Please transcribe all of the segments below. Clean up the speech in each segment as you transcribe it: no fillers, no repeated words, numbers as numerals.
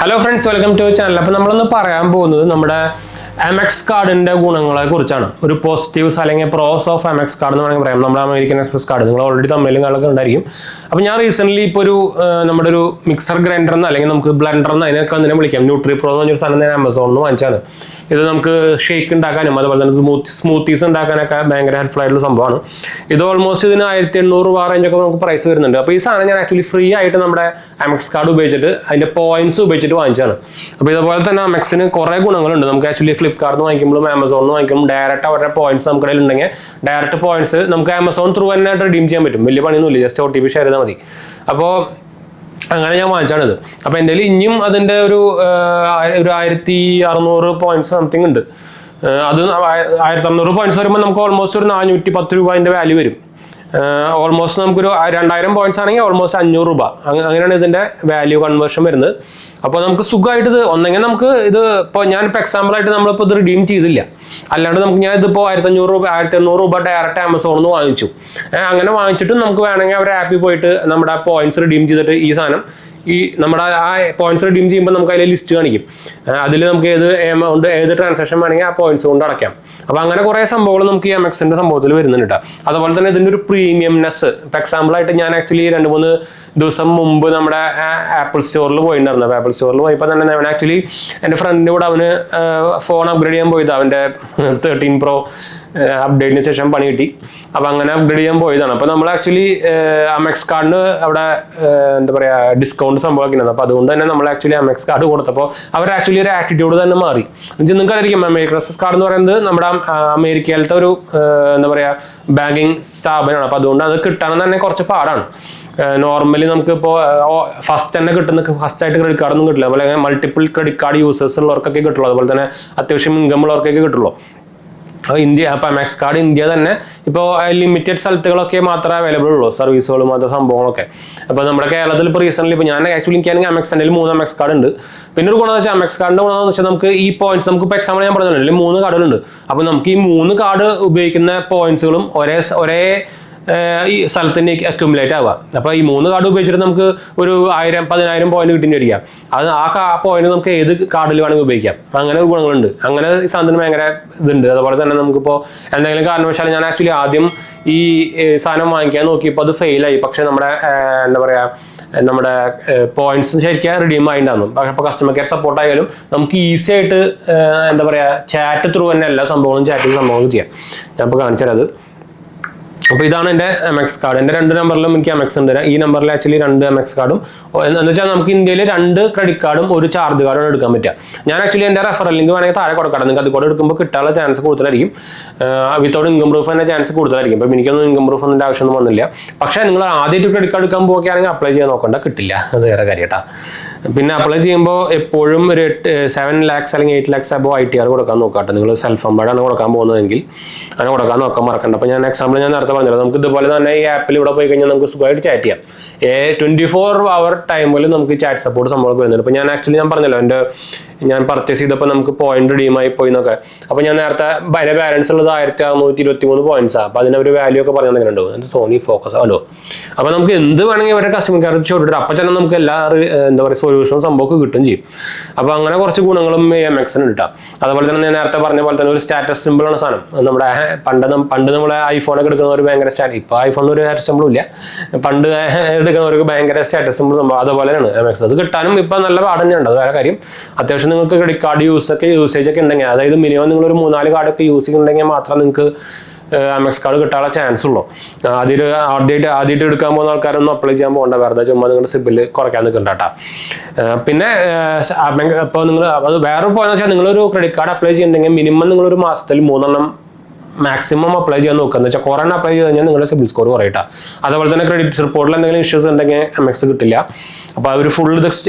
Hello friends, welcome to channel. അപ്പോൾ നമ്മളൊന്ന് പറയാൻ പോകുന്നത് നമ്മുടെ എംഎക്സ് കാർഡിന്റെ ഗുണങ്ങളെ കുറിച്ചാണ്. ഒരു പോസിറ്റീവ്സ് അല്ലെങ്കിൽ പ്രോസ് ഓഫ് എംഎക്സ് കാർഡ് എന്ന് വേണമെങ്കിൽ പറയാം. നമ്മുടെ അമേരിക്കൻ എക്സ്പ്രസ് കാർഡ് നിങ്ങൾ ഓൾറെഡി തമ്മിലും കാലൊക്കെ ഉണ്ടായിരിക്കും. അപ്പോൾ ഞാൻ റീസെന്റ് ഇപ്പോൾ ഒരു നമ്മുടെ ഒരു മിക്സർ ഗ്രൈൻഡർ എന്ന് അല്ലെങ്കിൽ നമുക്ക് ബ്ലെൻഡർ എന്ന് അതിനൊക്കെ തന്നെ വിളിക്കാം. ന്യൂട്രി പ്രോ എന്ന് പറഞ്ഞൊരു സാധനം ഞാൻ ആമസോണിൽ നിന്ന് വാങ്ങിച്ചാണ്. ഇത് നമുക്ക് ഷേക്ക് ഉണ്ടാക്കാനും അതുപോലെ തന്നെ സ്മൂത്തീസ് ഉണ്ടാക്കാനൊക്കെ ഭയങ്കര ഹെൽപ്ഫുൾ ആയിട്ടുള്ള സംഭവമാണ്. ഇത് ഓൾമോസ്റ്റ് ഇതിന് 1800 രൂപ റേഞ്ചൊക്കെ നമുക്ക് പ്രൈസ് വരുന്നുണ്ട്. അപ്പോൾ ഈ സാധനം ഞാൻ ആക്ച്വലി ഫ്രീ ആയിട്ട് നമ്മുടെ എംഎക്സ് കാർഡ് ഉപയോഗിച്ചിട്ട് അതിന്റെ പോയിന്റ്സ് ഉപയോഗിച്ചിട്ട് വാങ്ങിച്ചാണ്. അപ്പോൾ ഇതുപോലെ തന്നെ എംഎക്സിന് കുറേ ഗുണങ്ങളുണ്ട്. നമുക്ക് ആക്ച്വലി ഫ്ലിപ്കാർട്ടിൽ നിന്ന് വാങ്ങിക്കുമ്പോഴും ആമസോണിൽ നിന്ന് വാങ്ങിക്കുമ്പോൾ ഡയറക്റ്റ് അവരുടെ പോയിന്റ്സ് നമുക്ക് കയ്യിൽ ഉണ്ടെങ്കിൽ ഡയറക്റ്റ് പോയിന്റ്സ് നമുക്ക് ആമസോൺ ത്രൂ തന്നെ റിഡീം ചെയ്യാൻ പറ്റും. വലിയ പണിയൊന്നുമില്ല, ജസ്റ്റ് OTP ഷെയർ ചെയ്താൽ മതി. അപ്പോൾ അങ്ങനെ ഞാൻ വാങ്ങിച്ചാണിത്. അപ്പോൾ എൻ്റെ ഇനിയും അതിൻ്റെ ഒരു 1600 പോയിന്റ്സ് സംതിങ് ഉണ്ട്. അത് 1600 പോയിന്റ്സ് വരുമ്പോൾ നമുക്ക് ഓൾമോസ്റ്റ് ഒരു 410 രൂപ അതിൻ്റെ വാല്യൂ വരും. ഓൾമോസ്റ്റ് നമുക്കൊരു 2000 പോയിന്റ്സ് ആണെങ്കിൽ ഓൾമോസ്റ്റ് 500 രൂപ അങ്ങനെയാണ് ഇതിന്റെ വാല്യൂ കൺവേർഷൻ വരുന്നത്. അപ്പോൾ നമുക്ക് സുഖമായിട്ട് ഇത് ഒന്നെങ്കിൽ നമുക്ക് ഇത് ഇപ്പോൾ ഞാനിപ്പോൾ എക്സാമ്പിൾ ആയിട്ട് നമ്മളിപ്പോൾ ഇത് റിഡീം ചെയ്തില്ല, അല്ലാണ്ട് നമുക്ക് ഞാൻ ഇതിപ്പോൾ 1800 രൂപ ഡയറക്റ്റ് ആമസോണിൽ നിന്ന് വാങ്ങിച്ചു. അങ്ങനെ വാങ്ങിച്ചിട്ട് നമുക്ക് വേണമെങ്കിൽ അവരുടെ ആപ്പിൽ പോയിട്ട് നമ്മുടെ പോയിന്റ്സ് റിഡീം ചെയ്തിട്ട് ഈ സാധനം നമ്മുടെ ആ പോയിന്റ്സ് റിഡീം ചെയ്യുമ്പോൾ നമുക്ക് അതിൽ ലിസ്റ്റ് കാണിക്കും. അതിൽ നമുക്ക് ഏത് എമൗണ്ട് ഏത് ട്രാൻസാക്ഷൻ വേണമെങ്കിൽ ആ പോയിന്റ്സ് കൊണ്ട് അടയ്ക്കാം. അപ്പോൾ അങ്ങനെ കുറേ സംഭവങ്ങൾ നമുക്ക് ഈ എംഎക്സിന്റെ സംഭവത്തിൽ വരുന്നുണ്ട് കേട്ടോ. അതുപോലെ തന്നെ ഇതിൻ്റെ ഒരു പ്രീമിയംനെസ്, ഇപ്പോൾ എക്സാമ്പിൾ ആയിട്ട് ഞാൻ ആക്ച്വലി 2-3 ദിവസം മുമ്പ് നമ്മുടെ ആപ്പിൾ സ്റ്റോറിൽ പോയിട്ടുണ്ടായിരുന്നു. അപ്പോൾ ആപ്പിൾ സ്റ്റോറിൽ പോയപ്പോൾ തന്നെ ഞാൻ ആക്ച്വലി എൻ്റെ ഫ്രണ്ടിൻ്റെ കൂടെ അവന് ഫോൺ അപ്ഗ്രേഡ് ചെയ്യാൻ പോയത്. അവൻ്റെ 13 Pro അപ്ഡേറ്റിന് ശേഷം പണി കിട്ടി. അപ്പോൾ അങ്ങനെ അപ്ഗ്രേഡ് ചെയ്യാൻ പോയതാണ്. അപ്പോൾ നമ്മൾ ആക്ച്വലി എംഎക്സ് കാർഡിന് അവിടെ എന്താ പറയുക ഡിസ്കൗണ്ട് സംഭവമാക്കിയിരുന്നു. അപ്പോൾ അതുകൊണ്ട് തന്നെ നമ്മൾ ആക്ച്വലി എംഎക്സ് കാർഡ് കൊടുത്തപ്പോൾ അവർ ആക്ച്വലി ഒരു ആറ്റിറ്റ്യൂഡ് തന്നെ മാറി. നിങ്ങൾക്ക് അറിയാം, അമേരിക്കൻ എക്സ്പ്രസ് കാർഡ് എന്ന് പറയുന്നത് നമ്മുടെ അമേരിക്കയിലത്തെ ഒരു എന്താ പറയുക ബാങ്കിങ് സ്ഥാപനമാണ്. അപ്പോൾ അതുകൊണ്ട് അത് കിട്ടാൻ തന്നെ കുറച്ച് പാടാണ്. നോർമലി നമുക്കിപ്പോൾ ഫസ്റ്റ് തന്നെ ഫസ്റ്റ് ആയിട്ട് ക്രെഡിറ്റ് കാർഡൊന്നും കിട്ടില്ല. അതുപോലെ മൾട്ടിപ്പിൾ ക്രെഡിറ്റ് കാർഡ് യൂസേഴ്സ് ഉള്ളവർക്കൊക്കെ കിട്ടുള്ളൂ. അതുപോലെ തന്നെ അത്യാവശ്യം ഇൻകം ഉള്ളവർക്കൊക്കെ കിട്ടുള്ളൂ. അപ്പോൾ എംഎക്സ് കാർഡ് ഇന്ത്യ തന്നെ ഇപ്പോൾ ലിമിറ്റഡ് സ്ഥലത്തുകളൊക്കെ മാത്രമേ അവൈലബിൾ ഉള്ളൂ, സർവീസുകളും അത് സംഭവങ്ങളൊക്കെ. അപ്പോൾ നമ്മുടെ കേരളത്തിൽ ഇപ്പോൾ റീസെന്റ് ഇപ്പോൾ ഞാൻ ആക്ച്വലി എനിക്കാണെങ്കിൽ എംഎക്സിൻ്റെ 3 എംഎക്സ് കാർഡ് ഉണ്ട്. പിന്നെ ഒരു ഗുണമെന്ന് വെച്ചാൽ എംഎക്സ് കാർഡിൻ്റെ ഗുണമെന്ന് വെച്ചാൽ നമുക്ക് ഈ പോയിന്റ്സ് നമുക്ക് ഇപ്പോൾ എക്സാമ്പിൾ ഞാൻ പറഞ്ഞിട്ടുണ്ട് 3 കാർഡുകളുണ്ട്. അപ്പോൾ നമുക്ക് ഈ 3 കാർഡ് ഉപയോഗിക്കുന്ന പോയിന്റ്സുകളും ഒരേ ഈ സ്ഥലത്തിന് അക്യുമുലേറ്റ് ആവുക. അപ്പോൾ ഈ 3 കാർഡ് ഉപയോഗിച്ചിട്ട് നമുക്ക് ഒരു 1000-10,000 പോയിന്റ് കിട്ടിയിരിക്കാം. അത് ആ പോയിന്റ് നമുക്ക് ഏത് കാർഡിൽ വേണമെങ്കിൽ ഉപയോഗിക്കാം. അങ്ങനെ ഒരു ഗുണങ്ങളുണ്ട്. അങ്ങനെ ഈ സാധനത്തിന് ഭയങ്കര ഇതുണ്ട്. അതുപോലെ തന്നെ നമുക്കിപ്പോൾ എന്തെങ്കിലും കാരണവശാൽ ഞാൻ ആക്ച്വലി ആദ്യം ഈ സാധനം വാങ്ങിക്കാൻ നോക്കിയപ്പോൾ അത് ഫെയിലായി. പക്ഷെ നമ്മുടെ എന്താ പറയുക നമ്മുടെ പോയിന്റ്സ് ശരിക്കും റിഡീം ആയിട്ടുണ്ടായിരുന്നു. അപ്പോൾ കസ്റ്റമർ കെയർ സപ്പോർട്ട് ആയാലും നമുക്ക് ഈസി ആയിട്ട് എന്താ പറയുക ചാറ്റ് ത്രൂ തന്നെ എല്ലാ സംഭവങ്ങളും സംഭവങ്ങളും ചെയ്യാം. ഞാൻ ഇപ്പോൾ കാണിച്ചത്. അപ്പോൾ ഇതാണ് എൻ്റെ എംഎക്സ് കാർഡ്. എൻ്റെ 2 നമ്പറിലും എനിക്ക് എംഎക്സ് ഉണ്ട്. ഈ നമ്പറിൽ ആക്ച്വലി 2 എംഎക്സ് കാർഡും എന്ന് വെച്ചാൽ നമുക്ക് ഇന്ത്യയിൽ 2 ക്രെഡിറ്റ് കാർഡും 1 ചാർജ് കാർഡും എടുക്കാൻ പറ്റുക. ഞാൻ ആക്ച്വലി എൻ്റെ റെഫറൽ ലിങ്ക് വേണമെങ്കിൽ താഴെ കൊടുക്കാം. നിങ്ങൾക്ക് അത് കൂടെ എടുക്കുമ്പോൾ കിട്ടാനുള്ള ചാൻസ് കൂടുതലായിരിക്കും. വിത്തൗട്ട് ഇൻകം പ്രൂഫ് തന്നെ ചാൻസ് കൂടുതലായിരിക്കും. അപ്പോൾ എനിക്കൊന്നും ഇൻകം പ്രൂഫ് ഒന്നും ആവശ്യമൊന്നും വന്നില്ല. പക്ഷേ നിങ്ങൾ ആദ്യമായിട്ട് ക്രെഡിറ്റ് കാർഡ് എടുക്കാൻ പോകുകയാണെങ്കിൽ അപ്ലൈ ചെയ്യാൻ നോക്കണ്ട, കിട്ടില്ല. അത് വേറെ കാര്യം കേട്ടോ. പിന്നെ അപ്ലൈ ചെയ്യുമ്പോൾ എപ്പോഴും ഒരു 7 lakhs അല്ലെങ്കിൽ 8 lakhs അബോ ITR കൊടുക്കാൻ നോക്കാട്ടോ. നിങ്ങൾ സെൽഫ് എംപ്ലോയ്ഡ് ആണ് കൊടുക്കാൻ പോകുന്നതെങ്കിൽ അങ്ങനെ കൊടുക്കാൻ നോക്കാൻ മറക്കണ്ട. അപ്പോൾ ഞാൻ എക്സാമ്പിൾ ഞാൻ നേരത്തെ പറഞ്ഞത് നമുക്ക് ഇതുപോലെ തന്നെ ഈ ആപ്പിൽ ഇവിടെ പോയി കഴിഞ്ഞാൽ നമുക്ക് സുഖമായിട്ട് ചാറ്റ് ചെയ്യാം. 24 hour ടൈമിൽ നമുക്ക് ചാറ്റ് സപ്പോർട്ട് സംഭവം വരുന്നുണ്ട്. ഇപ്പോൾ ഞാൻ ആക്ച്വലി ഞാൻ പറഞ്ഞല്ലോ ഞാൻ പർച്ചേസ് ചെയ്തപ്പോൾ നമുക്ക് പോയിന്റ് റിഡീം ആയി പോയി എന്നൊക്കെ. അപ്പോൾ ഞാൻ നേരത്തെ അതിൻ്റെ ബാലൻസ് ഉള്ളത് 1623 പോയിന്റ്സാണ്. അപ്പോൾ അതിൻ്റെ ഒരു വാല്യൂ ഒക്കെ പറഞ്ഞു തന്നിട്ടുണ്ടോ, സോണി ഫോക്കസ് ആണോ. അപ്പോൾ നമുക്ക് എന്ത് വേണമെങ്കിൽ അവരുടെ കസ്റ്റമർ കെയർ ചോദിച്ചിട്ട് അപ്പം തന്നെ നമുക്ക് എല്ലാ എന്താ പറയുക സൊല്യൂഷനും സംഭവമൊക്കെ കിട്ടുകയും ചെയ്യും. അപ്പോൾ അങ്ങനെ കുറച്ച് ഗുണങ്ങളും എംഎക്സിന് കിട്ടാം. അതുപോലെ തന്നെ ഞാൻ നേരത്തെ പറഞ്ഞ പോലെ തന്നെ ഒരു സ്റ്റാറ്റസ് സിമ്പിളാണ് സാധനം. നമ്മുടെ പണ്ട് നമ്മളെ ഐഫോണൊക്കെ എടുക്കുന്നവർ ഭയങ്കര ഇപ്പോൾ ഐഫോണിന് ഒരു സ്റ്റാറ്റസ് സിമ്പിളും ഇല്ല. പണ്ട് എടുക്കുന്നവർക്ക് ഭയങ്കര സ്റ്റാറ്റസ് സിമ്പിൾ സംഭവം അതുപോലെയാണ് എംഎക്സ്. അത് കിട്ടാനും ഇപ്പം നല്ല പാട് തന്നെയുണ്ട്. അത് വേറെ കാര്യം. അത്യാവശ്യം നിങ്ങൾക്ക് ക്രെഡിറ്റ് കാർഡ് യൂസേജ് ഒക്കെ ഉണ്ടെങ്കിൽ, അതായത് മിനിമം നിങ്ങൾ ഒരു 3-4 കാർഡൊക്കെ യൂസ് ചെയ്യുന്നുണ്ടെങ്കിൽ മാത്രം നിങ്ങൾക്ക് എംഎക്സ് കാർഡ് കിട്ടാനുള്ള ചാൻസ് ഉള്ളൂ. ആദ്യമായിട്ട് എടുക്കാൻ പോകുന്ന ആൾക്കാരൊന്നും അപ്ലൈ ചെയ്യാൻ പോകണ്ട. വെറുതെ ചുമ്മാ നിങ്ങളുടെ സിബിൽ കുറയ്ക്കാൻ നിൽക്കണ്ട കേട്ടോ. പിന്നെ ഇപ്പോൾ നിങ്ങൾ അത് വേറെ പോയെന്ന് വെച്ചാൽ നിങ്ങളൊരു ക്രെഡിറ്റ് കാർഡ് അപ്ലൈ ചെയ്യുന്നുണ്ടെങ്കിൽ മിനിമം നിങ്ങളൊരു മാസത്തിൽ 3 എണ്ണം മാക്സിമം അപ്ലൈ ചെയ്യാൻ നോക്കുക. എന്ന് വെച്ചാൽ കുറേ അപ്ലൈ ചെയ്ത് കഴിഞ്ഞാൽ നിങ്ങളുടെ സിബിൽ സ്കോർ കുറയട്ടാ. അതുപോലെ തന്നെ ക്രെഡിറ്റ് റിപ്പോർട്ടിൽ എന്തെങ്കിലും ഇഷ്യൂസ് ഉണ്ടെങ്കിൽ എംഎക്സ് കിട്ടില്ല. അപ്പോൾ അവർ ഫുൾ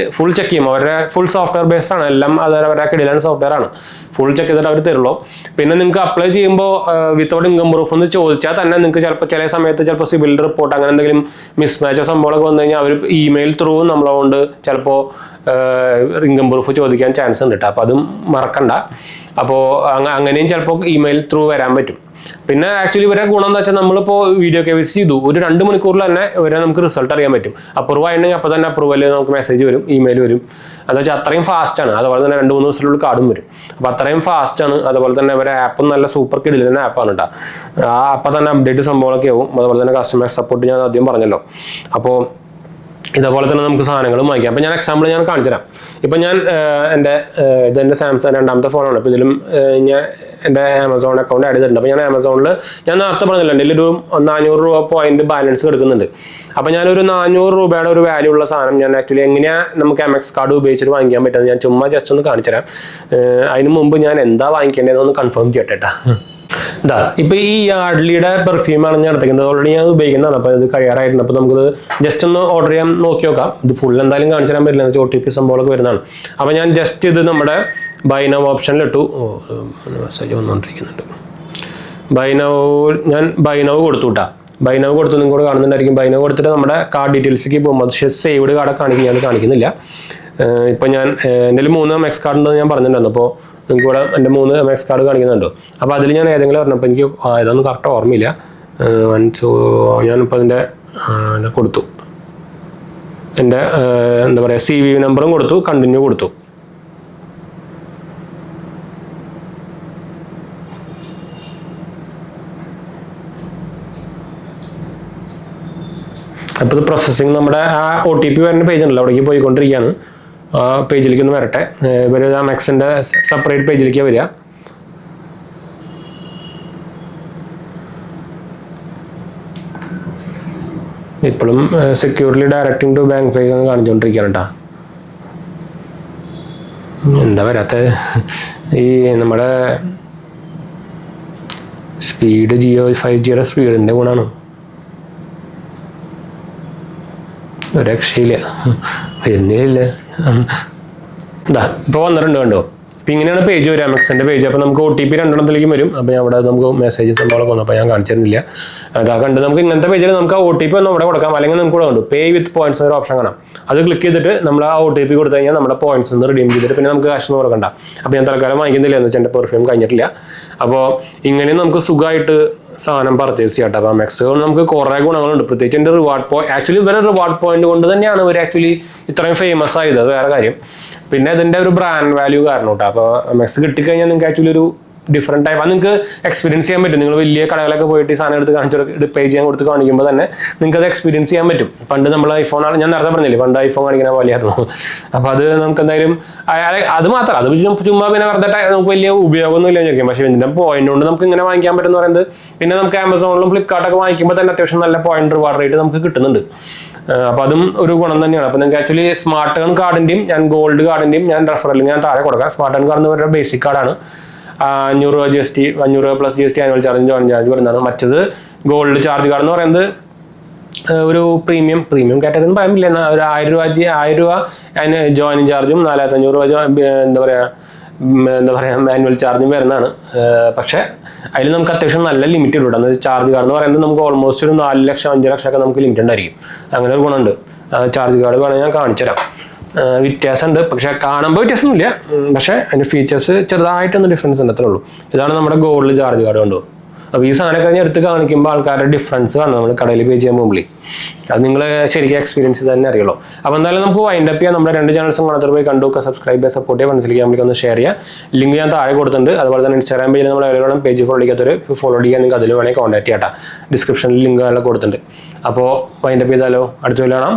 ചെക്ക് ചെയ്യും. അവരുടെ ഫുൾ സോഫ്റ്റ്വെയർ ബേസ്ഡ് ആണ് എല്ലാം. അത് അവരുടെ കിടിലൻ സോഫ്റ്റ്വെയർ ആണ്. ഫുൾ ചെക്ക് ചെയ്തിട്ട് അവർ തരുള്ളൂ. പിന്നെ നിങ്ങൾക്ക് അപ്ലൈ ചെയ്യുമ്പോൾ വിത്തൗട്ട് ഇൻകം പ്രൂഫ് എന്ന് ചോദിച്ചാൽ തന്നെ നിങ്ങൾക്ക് ചിലപ്പോൾ ചില സമയത്ത് ചിലപ്പോൾ സിബിൽ റിപ്പോർട്ട് അങ്ങനെ എന്തെങ്കിലും മിസ്മാച്ചോ സംഭവങ്ങളൊക്കെ വന്നു കഴിഞ്ഞാൽ അവർ ഇമെയിൽ ത്രൂ നമ്മളതുകൊണ്ട് ചിലപ്പോൾ ഇൻകം പ്രൂഫ് ചോദിക്കാൻ ചാൻസ് ഉണ്ട് കേട്ടോ. അപ്പോൾ അതും മറക്കണ്ട. അപ്പോൾ അങ്ങനെയും ചിലപ്പോൾ ഇമെയിൽ ത്രൂ വരാൻ പറ്റും. പിന്നെ ആക്ച്വലി ഇവരെ ഗുണം എന്താ വെച്ചാൽ നമ്മളിപ്പോൾ വീഡിയോ KYC ചെയ്തു ഒരു 2 മണിക്കൂറിൽ തന്നെ ഇവരെ നമുക്ക് റിസൾട്ട് അറിയാൻ പറ്റും. അപ്രൂവ് ആയിട്ടുണ്ടെങ്കിൽ അപ്പോൾ തന്നെ അപ്രൂവൽ നമുക്ക് മെസ്സേജ് വരും, ഇമെയിൽ വരും. എന്താ വെച്ചാൽ അത്രയും ഫാസ്റ്റ് ആണ്. അതുപോലെ തന്നെ 2-3 ദിവസത്തിനുള്ളിൽ കാർഡും വരും. അപ്പോൾ അത്രയും ഫാസ്റ്റ് ആണ്. അതുപോലെ തന്നെ ഇവരെ ആപ്പും നല്ല സൂപ്പർ കിടിലൻ ആപ്പാണ് കേട്ടോ. ആ അപ്പം തന്നെ അപ്ഡേറ്റ് സംഭവങ്ങളൊക്കെ ആവും. അതുപോലെ തന്നെ കസ്റ്റമർ സപ്പോർട്ട് ഞാൻ ആദ്യം പറഞ്ഞല്ലോ. അപ്പോൾ ഇതേപോലെ തന്നെ നമുക്ക് സാധനങ്ങളും വാങ്ങിക്കാം. അപ്പോൾ ഞാൻ എക്സാമ്പിൾ ഞാൻ കാണിച്ചു തരാം. ഇപ്പം ഞാൻ ഇതെൻ്റെ സാംസങ് 2ാമത്തെ ഫോണാണ്. അപ്പോൾ ഇതിലും ഞാൻ എൻ്റെ ആമസോൺ അക്കൗണ്ട് ആഡ് ചെയ്തിട്ടുണ്ട്. അപ്പോൾ ഞാൻ ആമസോണിൽ ഞാൻ നേരത്തെ പറഞ്ഞില്ല എൻ്റെ ഒരു 400 രൂപ പോയിന്റ് ബാലൻസ് എടുക്കുന്നുണ്ട്. അപ്പോൾ ഞാനൊരു 400 രൂപയുടെ ഒരു വാല്യൂ ഉള്ള സാധനം ഞാൻ ആക്ച്വലി എങ്ങനെയാണ് നമുക്ക് MX കാർഡ് ഉപയോഗിച്ചിട്ട് വാങ്ങിക്കാൻ പറ്റുന്നത് ഞാൻ ചുമ്മാ ജസ്റ്റ് ഒന്ന് കാണിച്ചു തരാം. അതിന് മുമ്പ് ഞാൻ എന്താ വാങ്ങിക്കേണ്ടതെന്ന് കൺഫേം ചെയ്യട്ടെ. ഇതാ ഇപ്പൊ ഈ യാർഡ്ലിയുടെ പെർഫ്യൂമാണ് ഞാൻ എടുത്തിരിക്കുന്നത്. ഓൾറെഡി ഞാൻ ഉപയോഗിക്കുന്നതാണ്. അപ്പോൾ ഇത് കഴിയാറായിട്ടുണ്ട്. അപ്പോൾ നമുക്കിത് ജസ്റ്റ് ഒന്ന് ഓർഡർ ചെയ്യാൻ നോക്കി നോക്കാം. ഇത് ഫുൾ എന്തായാലും കാണിച്ചു തരാൻ പറ്റില്ല, OTP സംഭവമൊക്കെ വരുന്നതാണ്. അപ്പോൾ ഞാൻ ജസ്റ്റ് ഇത് നമ്മുടെ ബൈ നൗ ഓപ്ഷനിലിട്ടു. മെസ്സേജ് വന്നുകൊണ്ടിരിക്കുന്നുണ്ട്. ഞാൻ ബൈ നൗ കൊടുത്തു കേട്ടോ. ബൈ നൗ കൊടുത്തു, നിങ്ങൾ കൂടെ കാണുന്നുണ്ടായിരിക്കും. ബൈ നൗ കൊടുത്തിട്ട് നമ്മുടെ കാർഡ് ഡീറ്റെയിൽസിലേക്ക് പോകുമ്പോൾ സേവ്ഡ് കാർഡ് കാണിക്കുന്നില്ല. ഇപ്പം ഞാൻ എൻ്റെ 3 MX കാർഡ് ഉണ്ടെന്ന് ഞാൻ പറഞ്ഞിട്ടുണ്ടായിരുന്നു. അപ്പോൾ നിങ്ങൾക്ക് ഇവിടെ എൻ്റെ 3 MX കാർഡ് കാണിക്കുന്നുണ്ടോ. അപ്പോൾ അതിൽ ഞാൻ ഏതെങ്കിലും പറഞ്ഞപ്പോൾ എനിക്ക് ഇതൊന്നും കറക്റ്റ് ഓർമ്മയില്ല. ഞാനിപ്പോൾ അതിൻ്റെ കൊടുത്തു. എൻ്റെ എന്താ പറയുക CV നമ്പറും കൊടുത്തു, കണ്ടിന്യൂ കൊടുത്തു. അപ്പോൾ ഇത് പ്രോസസ്സിങ് നമ്മുടെ ആ OTP വരുന്ന പേജ് ഉണ്ടല്ലോ അവിടേക്ക് പോയിക്കൊണ്ടിരിക്കുകയാണ്. ആ പേജിലേക്ക് ഒന്ന് വരട്ടെ. ഇവർ ആ MXൻ്റെ സെപ്പറേറ്റ് പേജിലേക്ക് വരിക. ഇപ്പോഴും securely directing to bank face എന്ന് കാണിച്ചുകൊണ്ടിരിക്കുകയാണ് കേട്ടോ. എന്താ വരാത്ത ഈ നമ്മുടെ സ്പീഡ് 5Gയുടെ സ്പീഡിൻ്റെ ഗുണമാണ്. ഒരു രക്ഷയില്ല, വരുന്നില്ല. എന്താ ഇപ്പോൾ വന്നിട്ടുണ്ട് കണ്ടോ. അപ്പം ഇങ്ങനെയാണ് പേജ് വരും, MXൻ്റെ പേജ്. അപ്പോൾ നമുക്ക് OTP 2 വരും. അപ്പോൾ ഞാൻ അവിടെ നമുക്ക് മെസ്സേജ് സംഭവങ്ങളൊക്കെ വന്നു. അപ്പോൾ ഞാൻ കാണിച്ചിരുന്നില്ല. അതാ കണ്ട് നമുക്ക് ഇങ്ങനത്തെ പേജിൽ നമുക്ക് OTP ഒന്ന് ഇവിടെ കൊടുക്കാം. അല്ലെങ്കിൽ നമുക്ക് ഇവിടെ ഉണ്ട് പേ വിത്ത് പോയിന്റ്സ് ഒരു ഓപ്ഷൻ കാണാം. അത് ക്ലിക്ക് ചെയ്തിട്ട് നമ്മൾ ആ OTP കൊടുത്തു കഴിഞ്ഞാൽ നമ്മുടെ പോയിന്റ്സ് ഒന്ന് റിഡീം ചെയ്തിട്ട് പിന്നെ നമുക്ക് കാശ് ഒന്നും കൊടുക്കണ്ട. അപ്പോൾ ഞാൻ തൽക്കാലം വാങ്ങിക്കുന്നില്ല എന്ന് വെച്ചാൽ എൻ്റെ പെർഫ്യൂം കഴിഞ്ഞിട്ടില്ല. അപ്പോൾ ഇങ്ങനെ നമുക്ക് സുഖമായിട്ട് സാധനം പർച്ചേസ് ചെയ്യാം. അപ്പോൾ MX കൊണ്ട് നമുക്ക് കുറേ ഗുണങ്ങളുണ്ട്. പ്രത്യേകിച്ച് എൻ്റെ ആക്ച്വലി ഇവരെ റിവാർഡ് പോയിന്റ് കൊണ്ട് തന്നെയാണ് ഇവർ ആക്ച്വലി ഇത്രയും ഫേമസ് ആയത്. അത് വേറെ കാര്യം. പിന്നെ ഇതിൻ്റെ ഒരു ബ്രാൻഡ് വാല്യൂ കാരണം കേട്ടോ. അപ്പോൾ MX കിട്ടിക്കഴിഞ്ഞാൽ നിങ്ങൾക്ക് ആക്ച്വലി ഒരു ഡിഫറെൻറ്റ് ടൈപ്പ് അത് നിങ്ങൾക്ക് എക്സ്പീരിയൻസ് ചെയ്യാൻ പറ്റും. നിങ്ങൾ വലിയ കടകളൊക്കെ പോയിട്ട് ഈ സാധനം എടുത്ത് കാണിച്ചു പേ ചെയ്യാൻ കൊടുത്ത് കാണിക്കുമ്പോൾ തന്നെ നിങ്ങൾക്ക് അത് എക്സ്പീരിയൻസ് ചെയ്യാൻ പറ്റും. പണ്ട് നമ്മൾ ഐഫോണാണ് ഞാൻ നേരത്തെ പറഞ്ഞില്ലേ, പണ്ട് ഐഫോൺ കാണിക്കുന്ന പോലെയായിരുന്നു. അപ്പോൾ അത് നമുക്ക് എന്തായാലും അത് മാത്രം അത് ചുമ്മാ പിന്നെ വെറുതെ നമുക്ക് വലിയ ഉപയോഗമൊന്നും ഇല്ല വിചാരിക്കും. പക്ഷേ ഇതിൻ്റെ പോയിന്റ് കൊണ്ട് നമുക്ക് ഇങ്ങനെ വാങ്ങിക്കാൻ പറ്റുമെന്ന് പറയുന്നത്. പിന്നെ നമുക്ക് ആമസോണിലും ഫ്ലിപ്കാർട്ടൊക്കെ വാങ്ങിക്കുമ്പോൾ തന്നെ അത്യാവശ്യം നല്ല പോയിന്റ് റിവാർഡ് റേറ്റ് നമുക്ക് കിട്ടുന്നുണ്ട്. അപ്പോൾ അതും ഒരു ഗുണം തന്നെയാണ്. അപ്പോൾ നിങ്ങൾക്ക് ആക്ച്വലി സ്മാർട്ട് ഗൺ കാർഡിൻ്റെയും ഞാൻ ഗോൾഡ് കാർഡിൻ്റെയും ഞാൻ റെഫറലിൽ ഞാൻ താഴെ കൊടുക്കാം. സ്മാർട്ട് ഗൺ കാർഡ് എന്ന് പറയുന്ന ബേസിക് കാർഡാണ്. 500 രൂപ GST, 500 രൂപ പ്ലസ് GST ആനുവൽ ചാർജും ജോയിൻ ചാർജ് വരുന്നതാണ്. മറ്റത് ഗോൾഡ് ചാർജ് കാർഡ് എന്ന് പറയുന്നത് ഒരു പ്രീമിയം കാറ്റഗറി എന്ന് പറയാൻ പറ്റില്ല. ഒരു 1000 രൂപ അതിന് ജോയിനിങ് ചാർജും 4500 രൂപ എന്താ പറയുക മാനുവൽ ചാർജും വരുന്നതാണ്. പക്ഷേ അതിൽ നമുക്ക് അത്യാവശ്യം നല്ല ലിമിറ്റ് ഇടും. അതായത് ചാർജ് കാർഡ് എന്ന് പറയുന്നത് നമുക്ക് ഓൾമോസ്റ്റ് ഒരു 4 ലക്ഷം 5 ലക്ഷം ഒക്കെ നമുക്ക് ലിമിറ്റ് ഉണ്ടായിരിക്കും. അങ്ങനെ ഒരു ഗുണമുണ്ട്. ചാർജ് കാർഡ് വേണമെങ്കിൽ ഞാൻ കാണിച്ചു തരാം. വ്യത്യാസമുണ്ട്, പക്ഷെ കാണുമ്പോൾ വ്യത്യാസമൊന്നുമില്ല. പക്ഷേ അതിൻ്റെ ഫീച്ചേഴ്സ് ചെറുതായിട്ടൊന്നും ഡിഫറൻസ് ഉണ്ട്, അത്രേ ഉള്ളൂ. ഇതാണ് നമ്മുടെ ഗോൾഡ് ചാർജ് കാർഡ് കണ്ടു. അപ്പോൾ ഈ സാധനമൊക്കെ ഞാൻ എടുത്ത് കാണിക്കുമ്പോൾ ആൾക്കാരുടെ ഡിഫറൻസ് കാണും നമ്മൾ കടയിൽ പേ ചെയ്യാൻ പോകുമ്പോൾ. അത് നിങ്ങൾ ശരിക്കും എക്സ്പീരിയൻസ് ചെയ്ത് തന്നെ അറിയുള്ളൂ. അപ്പോൾ എന്തായാലും നമുക്ക് വൈൻഡ് അപ്പ് ചെയ്യാം. നമ്മുടെ 2 ചാനൽസും കാണാത്തവർ പോയി കണ്ടു സബ്സ്ക്രൈബ് ചെയ്യുക, സപ്പോർട്ട് ചെയ്യുക, മനസ്സിലേക്ക് ഒന്ന് ഷെയർ ചെയ്യുക. ലിങ്ക് ഞാൻ താഴെ കൊടുത്തിട്ടുണ്ട്. അതുപോലെ തന്നെ ഇൻസ്റ്റാഗ്രാം പേജിൽ നമ്മൾ അവൈലബിൾ പേജ് ഫോളോ ചെയ്യാൻ നിങ്ങൾക്ക് അതിൽ വേണമെങ്കിൽ കോൺടാക്ട് ചെയ്യാം. ഡിസ്ക്രിപ്ഷനിൽ ലിങ്ക് എല്ലാം കൊടുത്തിട്ടുണ്ട്. അപ്പോൾ വൈൻഡ് അപ്പ് ചെയ്താലോ, അടുത്ത വീഡിയോ കാണാം.